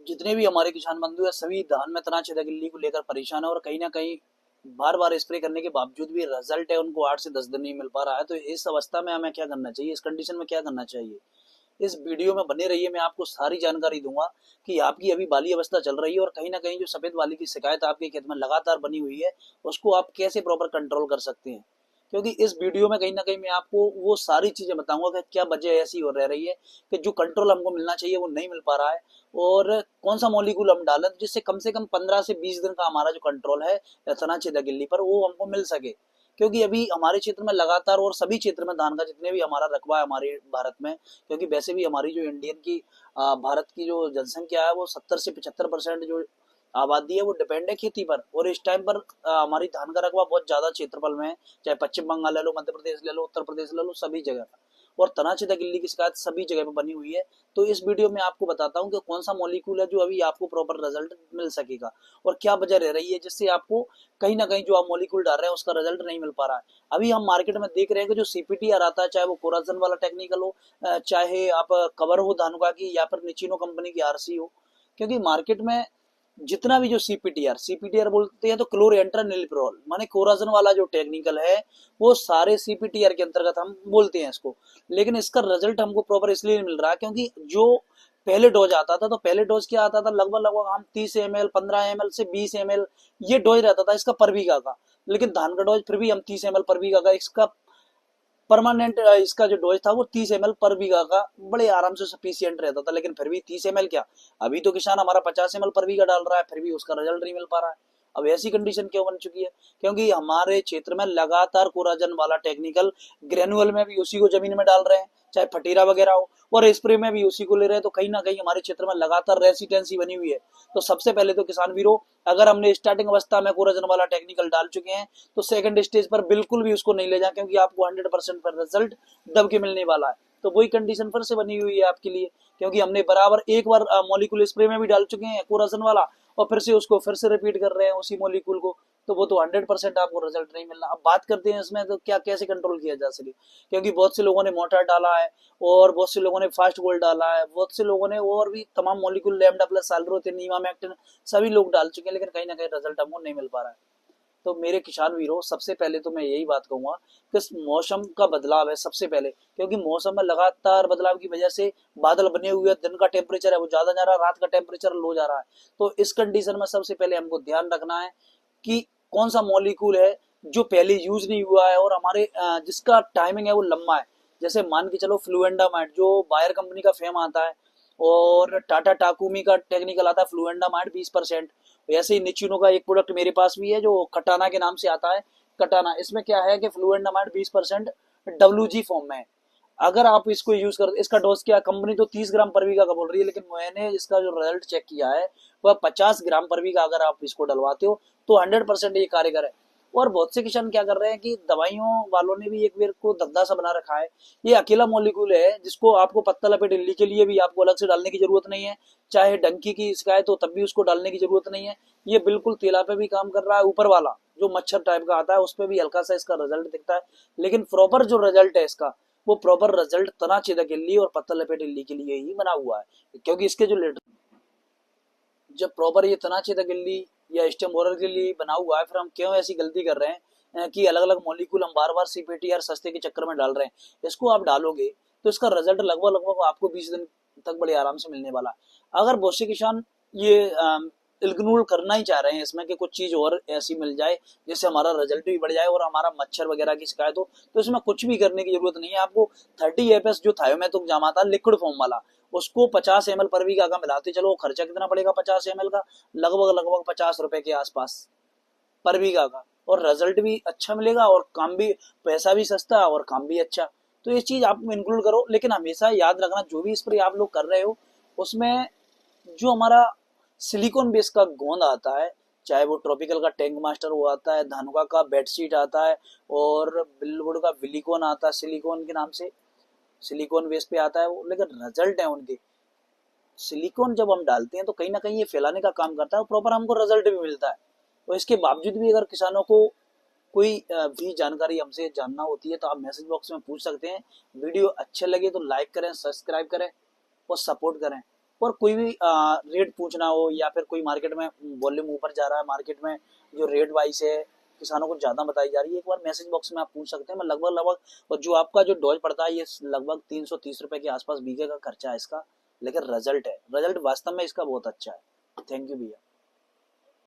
जितने भी हमारे किसान बंधु है सभी धान में तना छेदक इल्ली को लेकर परेशान है और कहीं ना कहीं बार बार स्प्रे करने के बावजूद भी रिजल्ट है उनको 8 से 10 दिन नहीं मिल पा रहा है। तो इस अवस्था में हमें क्या करना चाहिए, इस कंडीशन में क्या करना चाहिए, इस वीडियो में बने रहिए। मैं आपको सारी जानकारी दूंगा कि आपकी अभी बाली अवस्था चल रही है और कहीं ना कहीं जो सफेद वाली की शिकायत आपके खेत में लगातार बनी हुई है उसको आप कैसे प्रॉपर कंट्रोल कर सकते हैं। क्योंकि इस वीडियो में कहीं ना कहीं मैं आपको वो सारी चीजें बताऊंगा कि क्या वजह ऐसी हो रह रही है कि जो कंट्रोल हमको मिलना चाहिए वो नहीं मिल पा रहा है, और कौन सा मॉलिक्यूल हम डालें जिससे कम से कम 15 से 20 दिन का हमारा जो कंट्रोल है तना छेदक इल्ली पर वो हमको मिल सके। क्योंकि अभी हमारे क्षेत्र में लगातार और सभी क्षेत्र में धान का जितने भी हमारा रकबा है हमारे भारत में, क्योंकि वैसे भी हमारी जो इंडियन की भारत की जो जनसंख्या है वो 70 से 75% जो आबादी है वो डिपेंड है खेती पर। और इस टाइम पर हमारी धान का रकबा बहुत ज्यादा क्षेत्रफल में है, चाहे पश्चिम बंगाल ले लो, मध्य प्रदेश ले लो, उत्तर प्रदेश ले लो, सभी जगह और तना छेदक इल्ली की शिकायत सभी जगह पे बनी हुई है। तो इस वीडियो में आपको बताता हूँ कि कौन सा मॉलिक्यूल है जो अभी आपको प्रॉपर रिजल्ट मिल सकेगा और क्या वजह रह रही है जिससे आपको कहीं ना कहीं जो आप मॉलिक्यूल डाल रहे हैं उसका रिजल्ट नहीं मिल पा रहा है। अभी हम मार्केट में देख रहे हैं कि जो सीपीटीआर आता है, चाहे वो कोराजन वाला टेक्निकल हो, चाहे आप कवर हो धानुका की या फिर निचिनो कंपनी की आरसी हो, क्योंकि मार्केट में जितना भी जो सीपीटीआर बोलते हैं तो क्लोरेंट्रानिलिप्रोल माने कोराजन वाला जो टेक्निकल है वो सारे सीपीटीआर के अंतर्गत हम बोलते हैं इसको। लेकिन इसका रिजल्ट हमको प्रॉपर इसलिए नहीं मिल रहा क्योंकि जो पहले डोज आता था तो पहले डोज क्या आता था, लगभग लगभग हम 30 ml 15 ml से 20 ml ये डोज रहता था इसका पर बीघा का। लेकिन धान का डोज फिर भी हम 30 ml पर बीघा का, इसका परमानेंट इसका जो डोज था वो 30 ml पर बीघा का बड़े आराम से सफिशियंट रहता था। लेकिन फिर भी 30 ml क्या, अभी तो किसान हमारा 50 ml पर बीघा डाल रहा है फिर भी उसका रिजल्ट नहीं मिल पा रहा है। अब ऐसी कंडीशन क्यों बन चुकी है, क्योंकि हमारे क्षेत्र में लगातार कोराजन वाला टेक्निकल ग्रेनुअल में भी उसी को जमीन में डाल रहे हैं, चाहे फटीरा वगैरह हो, और स्प्रे में भी उसी को ले रहे हैं। तो कहीं ना कहीं हमारे क्षेत्र में लगातार रेसिस्टेंसी बनी हुई है। तो सबसे पहले तो किसान वीरों, अगर हमने स्टार्टिंग अवस्था में कोराजन वाला टेक्निकल डाल चुके हैं तो सेकंड स्टेज पर बिल्कुल भी उसको नहीं ले जाए, क्योंकि आपको 100% पर रिजल्ट दब के मिलने वाला है। तो वही कंडीशन फिर से बनी हुई है आपके लिए, क्योंकि हमने बराबर एक बार मॉलिक्यूल स्प्रे में भी डाल चुके हैं कोराजन वाला और फिर से उसको फिर से रिपीट कर रहे हैं उसी मॉलिक्यूल को। तो वो तो 100% आपको रिजल्ट नहीं मिलना। अब बात करते हैं इसमें तो क्या कैसे कंट्रोल किया जा सके, क्योंकि बहुत से लोगों ने मोटर डाला है और बहुत से लोगों ने फास्ट गोल्ड डाला है, बहुत से लोगों ने और भी तमाम मॉलिक्यूल लैम्डा प्लस साल्ट्रोथिन नीमामेक्टिन सभी लोग डाल चुके हैं, लेकिन कहीं ना कहीं रिजल्ट हमको नहीं मिल पा रहा है। तो मेरे किसान वीरों, सबसे पहले तो मैं यही बात कहूंगा कि मौसम का बदलाव है सबसे पहले, क्योंकि मौसम में लगातार बदलाव की वजह से बादल बने हुए हैं, दिन का टेम्परेचर है वो ज्यादा जा रहा है, रात का टेम्परेचर लो जा रहा है। तो इस कंडीशन में सबसे पहले हमको ध्यान रखना है कि कौन सा मॉलिक्यूल है जो पहले यूज नहीं हुआ है और हमारे जिसका टाइमिंग है वो लंबा है। जैसे मान के चलो फ्लुएंडामाइड जो बायर कंपनी का फेम आता है, और टाटा टाकुमी का टेक्निकल आता है फ्लुएंडामाइड 20%। वैसे ही निचिनो का एक प्रोडक्ट मेरे पास भी है जो कटाना के नाम से आता है, कटाना। इसमें क्या है कि फ्लुएंडामाइड 20% डब्ल्यूजी फॉर्म में है। अगर आप इसको यूज कर, इसका डोज क्या, कंपनी तो 30 ग्राम पर बीघा का बोल रही है, लेकिन मैंने इसका जो रिजल्ट चेक किया है वह 50 ग्राम पर बीघा अगर आप इसको डलवाते हो तो 100% ये कार्यकर है। और बहुत से किसान क्या कर रहे हैं कि दवाइयों वालों ने भी एक वेर को धंधा सा बना रखा है। ये अकेला मॉलिक्यूल है जिसको आपको पत्ता लपेट इल्ली के लिए भी आपको अलग से डालने की जरूरत नहीं है, चाहे डंकी की शिकायत हो तब भी उसको डालने की जरूरत नहीं है। ये बिल्कुल तेला पे भी काम कर रहा है, ऊपर वाला जो मच्छर टाइप का आता है उस पर भी हल्का सा इसका रिजल्ट दिखता है। लेकिन प्रॉपर जो रिजल्ट है इसका वो प्रॉपर रिजल्ट तना छेदक इल्ली और पत्ता लपेट इल्ली के लिए ही बना हुआ है। क्योंकि इसके जो जब प्रॉपर ये तना छेदक इल्ली या स्टेम बोरर के लिए बना हुआ है, फिर हम क्यों ऐसी गलती कर रहे हैं कि अलग अलग मॉलिक्यूल हम बार बार सीपीटीआर सस्ते के चक्कर में डाल रहे हैं। इसको आप डालोगे तो इसका रिजल्ट लगभग लगभग आपको 20 दिन तक बड़े आराम से मिलने वाला है। अगर बहुत से किसान ये इग्नोर करना ही चाह रहे हैं इसमें कि कुछ चीज और ऐसी मिल जाए जिससे हमारा रिजल्ट भी बढ़ जाए और हमारा मच्छर वगैरह की शिकायत हो, तो इसमें कुछ भी करने की जरूरत नहीं है। आपको 30 एफएस जो थायोमेथुम जाम आता है लिक्विड फॉर्म वाला, उसको 50 ml पर बीघा का मिलाते चलो। खर्चा कितना पड़ेगा 50 ml का, लगभग लगभग 50 रुपए के आसपास पर बीघा का, और रिजल्ट भी अच्छा मिलेगा और काम भी, पैसा भी सस्ता और काम भी अच्छा। तो ये चीज आप इंक्लूड करो। लेकिन हमेशा याद रखना जो भी स्प्रे आप लोग कर रहे हो उसमें जो हमारा सिलिकॉन बेस का गोंद आता है, चाहे वो ट्रॉपिकल का टैंक मास्टर वो आता है, धानुका का बेडशीट आता है, और बिलवुड का विलिकॉन आता है सिलिकॉन के नाम से, सिलिकॉन बेस पे आता है वो। लेकिन रिजल्ट है उनके, सिलिकॉन जब हम डालते हैं तो कहीं ना कहीं ये फैलाने का काम करता है, प्रॉपर हमको रिजल्ट भी मिलता है। और इसके बावजूद भी अगर किसानों को कोई भी जानकारी हमसे जानना होती है तो आप मैसेज बॉक्स में पूछ सकते हैं। वीडियो अच्छे लगे तो लाइक करें, सब्सक्राइब करें और सपोर्ट करें। और कोई भी रेट पूछना हो या फिर कोई मार्केट में वॉल्यूम ऊपर जा रहा है, मार्केट में जो रेट वाइज है किसानों को ज्यादा बताई जा रही है, एक बार मैसेज बॉक्स में आप पूछ सकते हैं। मैं लगभग लगभग, और जो आपका जो डोज पड़ता है ये लगभग 330 रुपए के आसपास बीघे का खर्चा है इसका, लेकिन रिजल्ट है, रिजल्ट वास्तव में इसका बहुत अच्छा है। थैंक यू भैया।